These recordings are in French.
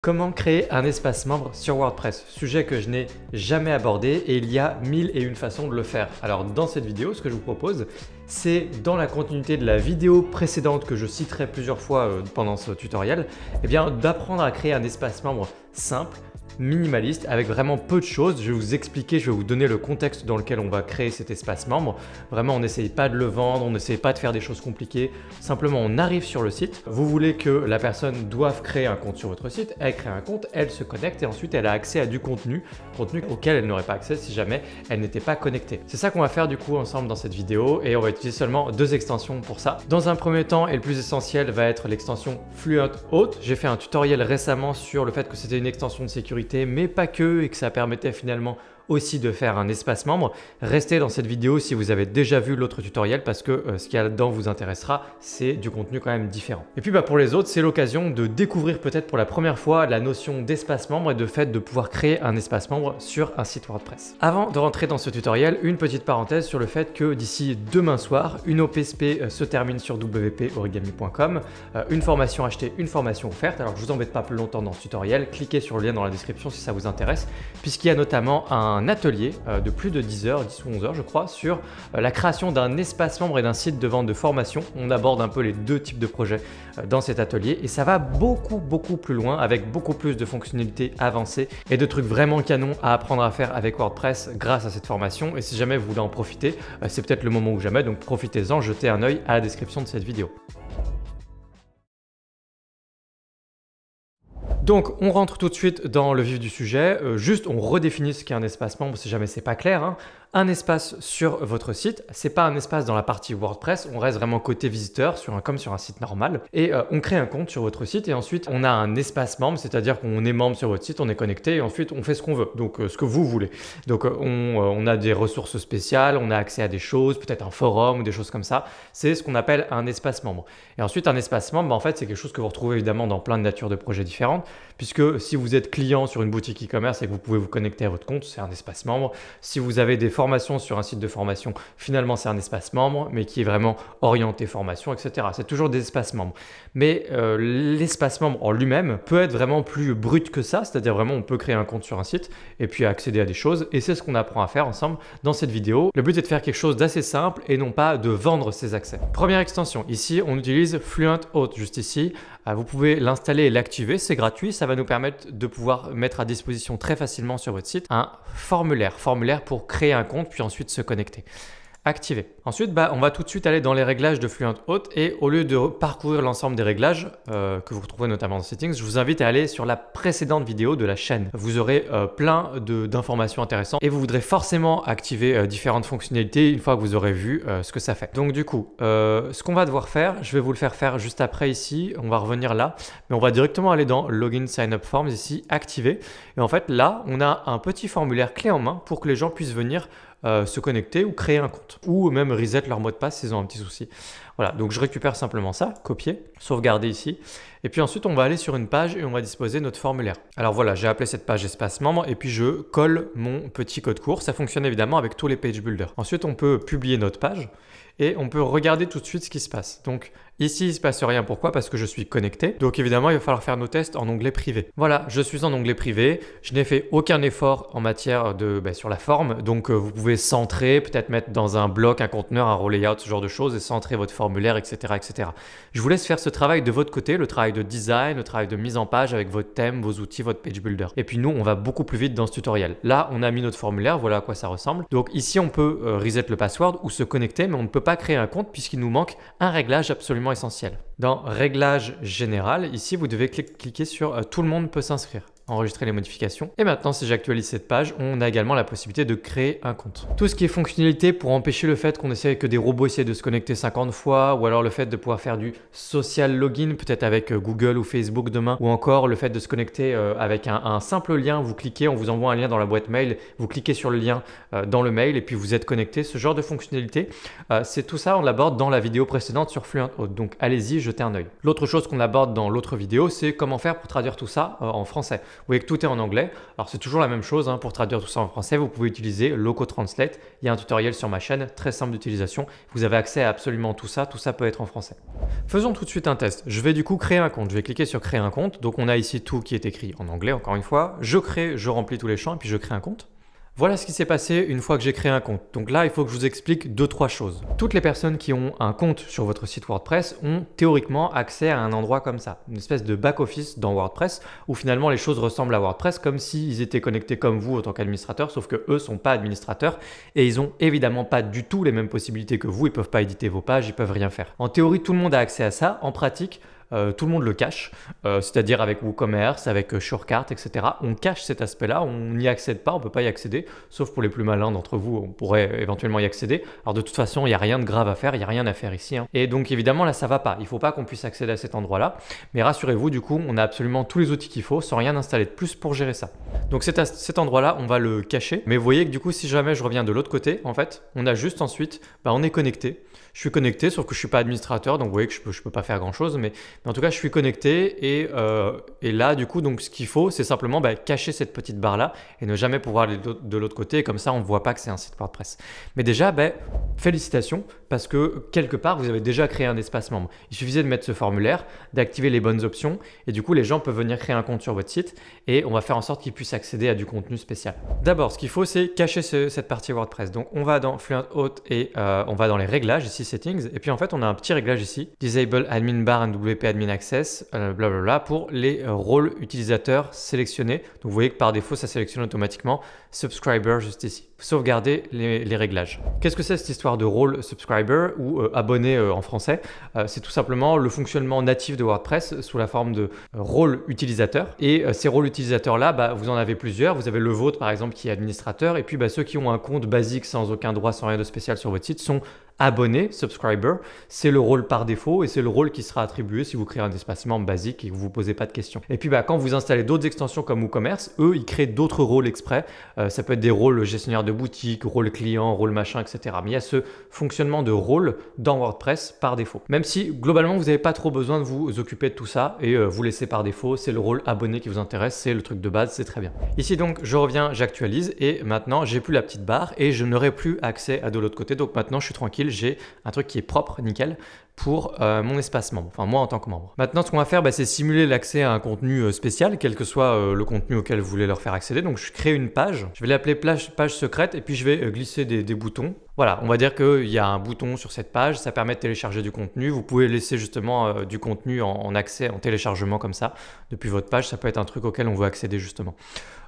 Comment créer un espace membre sur WordPress? Sujet que je n'ai jamais abordé et il y a 1001 façons de le faire. Alors dans cette vidéo, ce que je vous propose, c'est dans la continuité de la vidéo précédente que je citerai plusieurs fois pendant ce tutoriel, d'apprendre à créer un espace membre simple, minimaliste, avec vraiment peu de choses. Je vais vous expliquer, je vais vous donner le contexte dans lequel on va créer cet espace membre. Vraiment, on n'essaye pas de le vendre, on n'essaye pas de faire des choses compliquées. Simplement, on arrive sur le site. Vous voulez que la personne doive créer un compte sur votre site. Elle crée un compte, elle se connecte et ensuite elle a accès à du contenu auquel elle n'aurait pas accès si jamais elle n'était pas connectée. C'est ça qu'on va faire du coup ensemble dans cette vidéo et on va utiliser seulement deux extensions pour ça. Dans un premier temps, et le plus essentiel va être l'extension Fluent Host. J'ai fait un tutoriel récemment sur le fait que c'était une extension de sécurité, mais pas que, et que ça permettait finalement aussi de faire un espace membre. Restez dans cette vidéo si vous avez déjà vu l'autre tutoriel parce que ce qu'il y a là-dedans vous intéressera, c'est du contenu quand même différent. Et puis pour les autres, c'est l'occasion de découvrir peut-être pour la première fois la notion d'espace membre et de fait de pouvoir créer un espace membre sur un site WordPress. Avant de rentrer dans ce tutoriel, une petite parenthèse sur le fait que d'ici demain soir, une OPSP se termine sur wporigami.com. Une formation achetée, une formation offerte. Alors je vous embête pas plus longtemps dans ce tutoriel, cliquez sur le lien dans la description si ça vous intéresse, puisqu'il y a notamment un atelier de plus de 10 heures, 10 ou 11 heures je crois, sur la création d'un espace membre et d'un site de vente de formation. On aborde un peu les deux types de projets dans cet atelier et ça va beaucoup plus loin avec beaucoup plus de fonctionnalités avancées et de trucs vraiment canons à apprendre à faire avec WordPress grâce à cette formation. Et si jamais vous voulez en profiter, c'est peut-être le moment ou jamais, donc profitez-en, jetez un œil à la description de cette vidéo. Donc, on rentre tout de suite dans le vif du sujet. Juste, on redéfinit ce qu'est un espace membre si jamais c'est pas clair. Un espace sur votre site, c'est pas un espace dans la partie WordPress. On reste vraiment côté visiteur, comme sur un site normal. Et on crée un compte sur votre site et ensuite on a un espace membre, c'est-à-dire qu'on est membre sur votre site, on est connecté et ensuite on fait ce qu'on veut. Donc, ce que vous voulez. Donc, on a des ressources spéciales, on a accès à des choses, peut-être un forum ou des choses comme ça. C'est ce qu'on appelle un espace membre. Et ensuite, un espace membre, en fait, c'est quelque chose que vous retrouvez évidemment dans plein de natures de projets différentes. Puisque si vous êtes client sur une boutique e-commerce et que vous pouvez vous connecter à votre compte, c'est un espace membre. Si vous avez des formations sur un site de formation, finalement c'est un espace membre, mais qui est vraiment orienté formation, etc. C'est toujours des espaces membres. Mais l'espace membre en lui-même peut être vraiment plus brut que ça, c'est-à-dire vraiment on peut créer un compte sur un site et puis accéder à des choses. Et c'est ce qu'on apprend à faire ensemble dans cette vidéo. Le but est de faire quelque chose d'assez simple et non pas de vendre ses accès. Première extension, ici on utilise Fluent Host, juste ici. Vous pouvez l'installer et l'activer, c'est gratuit, ça va nous permettre de pouvoir mettre à disposition très facilement sur votre site un formulaire pour créer un compte puis ensuite se connecter. Activer. Ensuite, on va tout de suite aller dans les réglages de Fluent Host et au lieu de parcourir l'ensemble des réglages que vous retrouvez notamment dans Settings, je vous invite à aller sur la précédente vidéo de la chaîne. Vous aurez plein d'informations intéressantes et vous voudrez forcément activer différentes fonctionnalités une fois que vous aurez vu ce que ça fait. Donc du coup, ce qu'on va devoir faire, je vais vous le faire juste après ici, on va revenir là, mais on va directement aller dans Login Sign Up Forms ici, activer. Et en fait là, on a un petit formulaire clé en main pour que les gens puissent venir se connecter ou créer un compte ou même reset leur mot de passe s'ils ont un petit souci. Voilà, donc je récupère simplement ça, copier, sauvegarder ici et puis ensuite on va aller sur une page et on va disposer notre formulaire. Alors voilà, j'ai appelé cette page espace membre et puis je colle mon petit code court. Ça fonctionne évidemment avec tous les page builders. Ensuite on peut publier notre page et on peut regarder tout de suite ce qui se passe. Donc ici, il ne se passe rien. Pourquoi? Parce que je suis connecté. Donc évidemment, il va falloir faire nos tests en onglet privé. Voilà, je suis en onglet privé. Je n'ai fait aucun effort en matière de sur la forme. Donc vous pouvez centrer, peut-être mettre dans un bloc, un conteneur, un row layout, ce genre de choses et centrer votre formulaire, etc., etc. Je vous laisse faire ce travail de votre côté, le travail de design, le travail de mise en page avec votre thème, vos outils, votre page builder. Et puis nous, on va beaucoup plus vite dans ce tutoriel. Là, on a mis notre formulaire. Voilà à quoi ça ressemble. Donc ici, on peut reset le password ou se connecter, mais on ne peut pas créer un compte puisqu'il nous manque un réglage absolument essentiel. Dans Réglage général, ici, vous devez cliquer sur Tout le monde peut s'inscrire. Enregistrer les modifications. Et maintenant, si j'actualise cette page, on a également la possibilité de créer un compte. Tout ce qui est fonctionnalité pour empêcher le fait qu'on essaie que des robots essaient de se connecter 50 fois ou alors le fait de pouvoir faire du social login, peut-être avec Google ou Facebook demain, ou encore le fait de se connecter avec un simple lien. Vous cliquez, on vous envoie un lien dans la boîte mail, vous cliquez sur le lien dans le mail et puis vous êtes connecté. Ce genre de fonctionnalité, c'est tout ça, on l'aborde dans la vidéo précédente sur Fluent Host. Donc allez-y, jetez un œil. L'autre chose qu'on aborde dans l'autre vidéo, c'est comment faire pour traduire tout ça en français. Vous voyez que tout est en anglais. Alors c'est toujours la même chose, hein, pour traduire tout ça en français, vous pouvez utiliser Loco Translate. Il y a un tutoriel sur ma chaîne, très simple d'utilisation. Vous avez accès à absolument tout ça peut être en français. Faisons tout de suite un test. Je vais du coup créer un compte. Je vais cliquer sur créer un compte. Donc on a ici tout qui est écrit en anglais, encore une fois. Je remplis tous les champs et puis je crée un compte. Voilà ce qui s'est passé une fois que j'ai créé un compte. Donc là, il faut que je vous explique 2-3 choses. Toutes les personnes qui ont un compte sur votre site WordPress ont théoriquement accès à un endroit comme ça, une espèce de back-office dans WordPress où finalement les choses ressemblent à WordPress comme s'ils étaient connectés comme vous en tant qu'administrateur, sauf que eux ne sont pas administrateurs et ils n'ont évidemment pas du tout les mêmes possibilités que vous. Ils ne peuvent pas éditer vos pages, ils ne peuvent rien faire. En théorie, tout le monde a accès à ça. En pratique, tout le monde le cache, c'est-à-dire avec WooCommerce, avec Surecart, etc. On cache cet aspect-là, on n'y accède pas, on ne peut pas y accéder, sauf pour les plus malins d'entre vous, on pourrait éventuellement y accéder. Alors de toute façon, il n'y a rien de grave à faire, il n'y a rien à faire ici, hein. Et donc évidemment là, ça ne va pas, il ne faut pas qu'on puisse accéder à cet endroit-là, mais rassurez-vous, du coup, on a absolument tous les outils qu'il faut sans rien installer de plus pour gérer ça. Donc cet endroit-là, on va le cacher, mais vous voyez que du coup, si jamais je reviens de l'autre côté, en fait, on a juste ensuite, on est connecté. Je suis connecté, sauf que je ne suis pas administrateur, donc vous voyez que je peux pas faire grand-chose, mais en tout cas, je suis connecté et là, du coup, donc, ce qu'il faut, c'est simplement cacher cette petite barre-là et ne jamais pouvoir aller de l'autre côté, et comme ça, on ne voit pas que c'est un site WordPress. Mais déjà, félicitations, parce que quelque part, vous avez déjà créé un espace membre. Il suffisait de mettre ce formulaire, d'activer les bonnes options, et du coup, les gens peuvent venir créer un compte sur votre site, et on va faire en sorte qu'ils puissent accéder à du contenu spécial. D'abord, ce qu'il faut, c'est cacher cette partie WordPress. Donc, on va dans Fluent Host et on va dans les réglages, ici Settings, et puis en fait, on a un petit réglage ici, Disable Admin Bar and WP Admin Access, blablabla, pour les rôles utilisateurs sélectionnés. Donc, vous voyez que par défaut, ça sélectionne automatiquement Subscriber juste ici. Sauvegarder les réglages. Qu'est-ce que c'est cette histoire de rôle subscriber ou abonné en français? C'est tout simplement le fonctionnement natif de WordPress sous la forme de rôle utilisateur. Et ces rôles utilisateurs-là, vous en avez plusieurs. Vous avez le vôtre par exemple qui est administrateur, et puis ceux qui ont un compte basique sans aucun droit, sans rien de spécial sur votre site sont abonné, subscriber, c'est le rôle par défaut et c'est le rôle qui sera attribué si vous créez un espace membre basique et que vous ne vous posez pas de questions. Et puis quand vous installez d'autres extensions comme WooCommerce, eux, ils créent d'autres rôles exprès. Ça peut être des rôles gestionnaire de boutique, rôle client, rôle machin, etc. Mais il y a ce fonctionnement de rôle dans WordPress par défaut. Même si globalement, vous n'avez pas trop besoin de vous occuper de tout ça et vous laissez par défaut, c'est le rôle abonné qui vous intéresse, c'est le truc de base, c'est très bien. Ici donc, je reviens, j'actualise et maintenant, j'ai plus la petite barre et je n'aurai plus accès à de l'autre côté. Donc maintenant, je suis tranquille. J'ai un truc qui est propre, nickel, pour mon espace membre, enfin moi en tant que membre. Maintenant, ce qu'on va faire, c'est simuler l'accès à un contenu spécial, quel que soit le contenu auquel vous voulez leur faire accéder. Donc, je crée une page, je vais l'appeler page secrète et puis je vais glisser des boutons. Voilà, on va dire qu'il y a un bouton sur cette page, ça permet de télécharger du contenu. Vous pouvez laisser justement du contenu en accès, en téléchargement comme ça, depuis votre page. Ça peut être un truc auquel on veut accéder justement.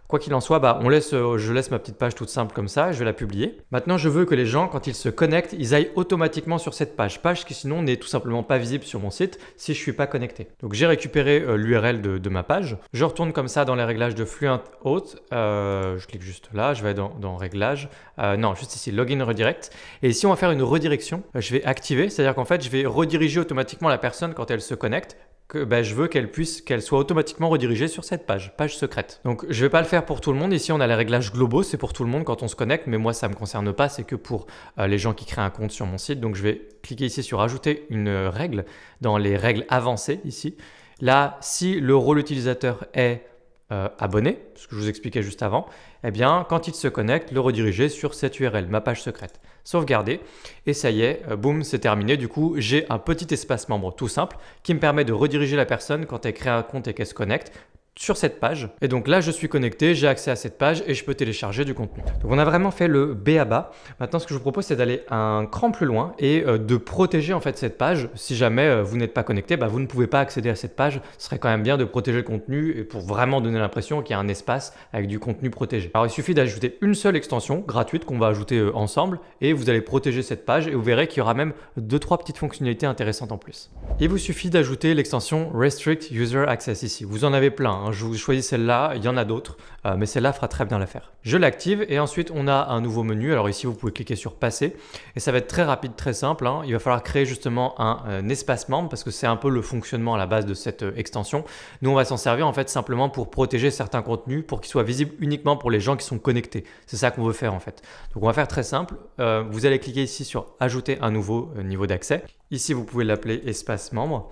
Quoi qu'il en soit, je laisse ma petite page toute simple comme ça et je vais la publier. Maintenant, je veux que les gens, quand ils se connectent, ils aillent automatiquement sur cette page qui sinon n'est tout simplement pas visible sur mon site si je ne suis pas connecté. Donc, j'ai récupéré l'URL de ma page. Je retourne comme ça dans les réglages de Fluent Host. Je clique juste là, je vais dans Réglages. Non, juste ici, Login Redirect. Et ici, on va faire une redirection. Je vais activer, c'est-à-dire qu'en fait, je vais rediriger automatiquement la personne quand elle se connecte. Je veux qu'elle soit automatiquement redirigée sur cette page secrète. Donc, je ne vais pas le faire pour tout le monde. Ici, on a les réglages globaux, c'est pour tout le monde quand on se connecte, mais moi, ça ne me concerne pas, c'est que pour les gens qui créent un compte sur mon site. Donc, je vais cliquer ici sur Ajouter une règle dans les règles avancées ici. Là, si le rôle utilisateur est abonné, ce que je vous expliquais juste avant, eh bien, quand il se connecte, le rediriger sur cette URL, ma page secrète. Sauvegarder, et ça y est, boum, c'est terminé. Du coup, j'ai un petit espace membre tout simple qui me permet de rediriger la personne quand elle crée un compte et qu'elle se connecte sur cette page. Et donc là, je suis connecté, j'ai accès à cette page et je peux télécharger du contenu. Donc on a vraiment fait le B à bas. Maintenant, ce que je vous propose, c'est d'aller un cran plus loin et de protéger en fait cette page. Si jamais vous n'êtes pas connecté, vous ne pouvez pas accéder à cette page. Ce serait quand même bien de protéger le contenu et pour vraiment donner l'impression qu'il y a un espace avec du contenu protégé. Alors il suffit d'ajouter une seule extension gratuite qu'on va ajouter ensemble et vous allez protéger cette page et vous verrez qu'il y aura même 2-3 petites fonctionnalités intéressantes en plus. Il vous suffit d'ajouter l'extension Restrict User Access ici. Vous en avez plein. Je vous choisis celle-là, il y en a d'autres, mais celle-là fera très bien l'affaire. Je l'active et ensuite on a un nouveau menu. Alors ici vous pouvez cliquer sur passer et ça va être très rapide, très simple. Il va falloir créer justement un espace membre parce que c'est un peu le fonctionnement à la base de cette extension. Nous on va s'en servir en fait simplement pour protéger certains contenus pour qu'ils soient visibles uniquement pour les gens qui sont connectés. C'est ça qu'on veut faire en fait. Donc on va faire très simple. Vous allez cliquer ici sur ajouter un nouveau niveau d'accès. Ici vous pouvez l'appeler espace membre.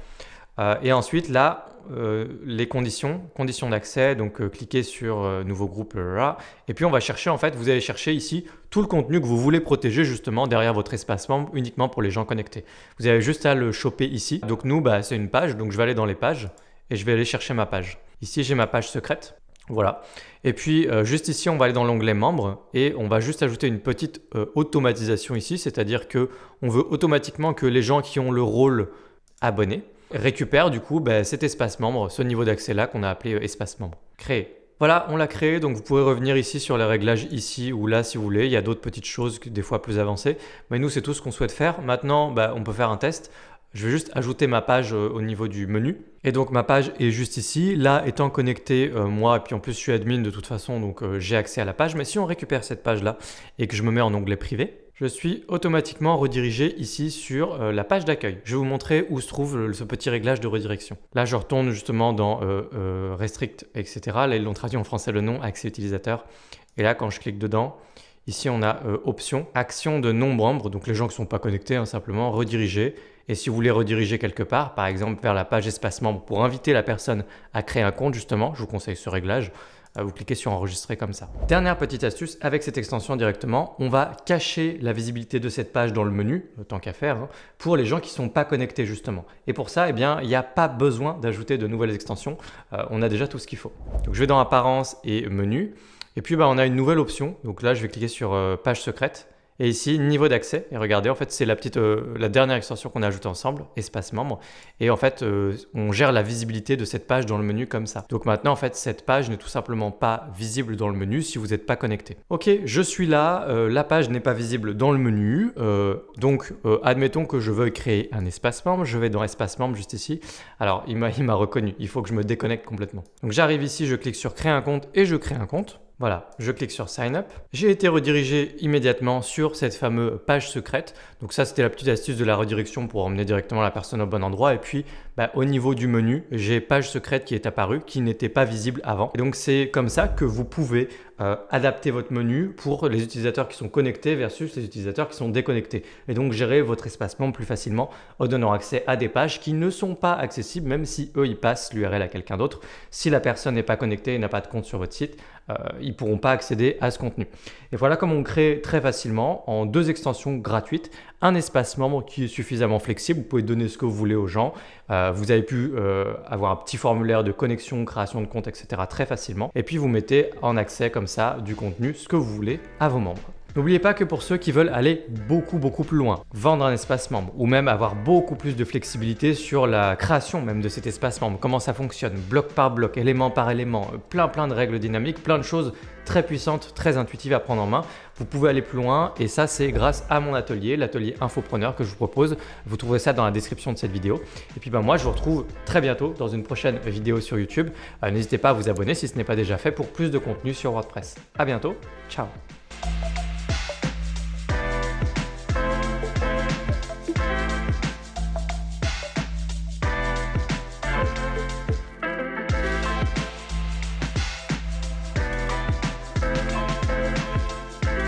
Et ensuite là, les conditions d'accès, donc cliquez sur nouveau groupe là, et puis on va chercher en fait, vous allez chercher ici tout le contenu que vous voulez protéger justement derrière votre espace membre uniquement pour les gens connectés. Vous avez juste à le choper ici. Donc nous, c'est une page, donc je vais aller dans les pages et je vais aller chercher ma page. Ici, j'ai ma page secrète. Voilà. Et puis, juste ici, on va aller dans l'onglet membres et on va juste ajouter une petite automatisation ici, c'est-à-dire qu'on veut automatiquement que les gens qui ont le rôle abonné récupèrent du coup cet espace membre, ce niveau d'accès là qu'on a appelé espace membre. Créer. Voilà, on l'a créé, donc vous pouvez revenir ici sur les réglages ici ou là si vous voulez. Il y a d'autres petites choses des fois plus avancées, mais nous c'est tout ce qu'on souhaite faire. Maintenant, on peut faire un test. Je vais juste ajouter ma page au niveau du menu. Et donc ma page est juste ici. Là, étant connecté, moi, et puis en plus je suis admin de toute façon, donc j'ai accès à la page. Mais si on récupère cette page-là et que je me mets en onglet privé, je suis automatiquement redirigé ici sur la page d'accueil. Je vais vous montrer où se trouve ce petit réglage de redirection. Là, je retourne justement dans Restrict, etc. Là, ils l'ont traduit en français le nom, accès utilisateur. Et là, quand je clique dedans, ici, on a option, action de non-membre, donc les gens qui ne sont pas connectés, simplement rediriger. Et si vous voulez rediriger quelque part, par exemple vers la page espace membre pour inviter la personne à créer un compte, justement, je vous conseille ce réglage. Vous cliquez sur enregistrer comme ça. Dernière petite astuce, avec cette extension directement, on va cacher la visibilité de cette page dans le menu, tant qu'à faire, pour les gens qui ne sont pas connectés justement. Et pour ça, il n'y a pas besoin d'ajouter de nouvelles extensions. On a déjà tout ce qu'il faut. Donc je vais dans apparence et menu. Et puis on a une nouvelle option. Donc là, je vais cliquer sur page secrète. Et ici, niveau d'accès. Et regardez, en fait, c'est la dernière extension qu'on a ajoutée ensemble, espace membre. Et en fait, on gère la visibilité de cette page dans le menu comme ça. Donc maintenant, en fait, cette page n'est tout simplement pas visible dans le menu si vous n'êtes pas connecté. Ok, je suis là. La page n'est pas visible dans le menu. Donc, admettons que je veuille créer un espace membre. Je vais dans espace membre juste ici. Alors, il m'a reconnu. Il faut que je me déconnecte complètement. Donc, j'arrive ici, je clique sur créer un compte et je crée un compte. Voilà, je clique sur Sign Up. J'ai été redirigé immédiatement sur cette fameuse page secrète. Donc ça, c'était la petite astuce de la redirection pour emmener directement la personne au bon endroit. Et puis, au niveau du menu, j'ai page secrète qui est apparue, qui n'était pas visible avant. Et donc, c'est comme ça que vous pouvez adapter votre menu pour les utilisateurs qui sont connectés versus les utilisateurs qui sont déconnectés. Et donc, gérer votre espace membre plus facilement en donnant accès à des pages qui ne sont pas accessibles, même si eux, ils passent l'URL à quelqu'un d'autre. Si la personne n'est pas connectée et n'a pas de compte sur votre site, ils ne pourront pas accéder à ce contenu. Et voilà comment on crée très facilement en 2 extensions gratuites un espace membre qui est suffisamment flexible. Vous pouvez donner ce que vous voulez aux gens. Vous avez pu avoir un petit formulaire de connexion, création de compte, etc. très facilement. Et puis vous mettez en accès comme ça du contenu, ce que vous voulez à vos membres. N'oubliez pas que pour ceux qui veulent aller beaucoup plus loin, vendre un espace membre ou même avoir beaucoup plus de flexibilité sur la création même de cet espace membre, comment ça fonctionne, bloc par bloc, élément par élément, plein de règles dynamiques, plein de choses très puissantes, très intuitives à prendre en main. Vous pouvez aller plus loin et ça c'est grâce à mon atelier, l'atelier Infopreneur que je vous propose. Vous trouverez ça dans la description de cette vidéo. Et puis moi je vous retrouve très bientôt dans une prochaine vidéo sur YouTube. N'hésitez pas à vous abonner si ce n'est pas déjà fait pour plus de contenu sur WordPress. À bientôt, ciao.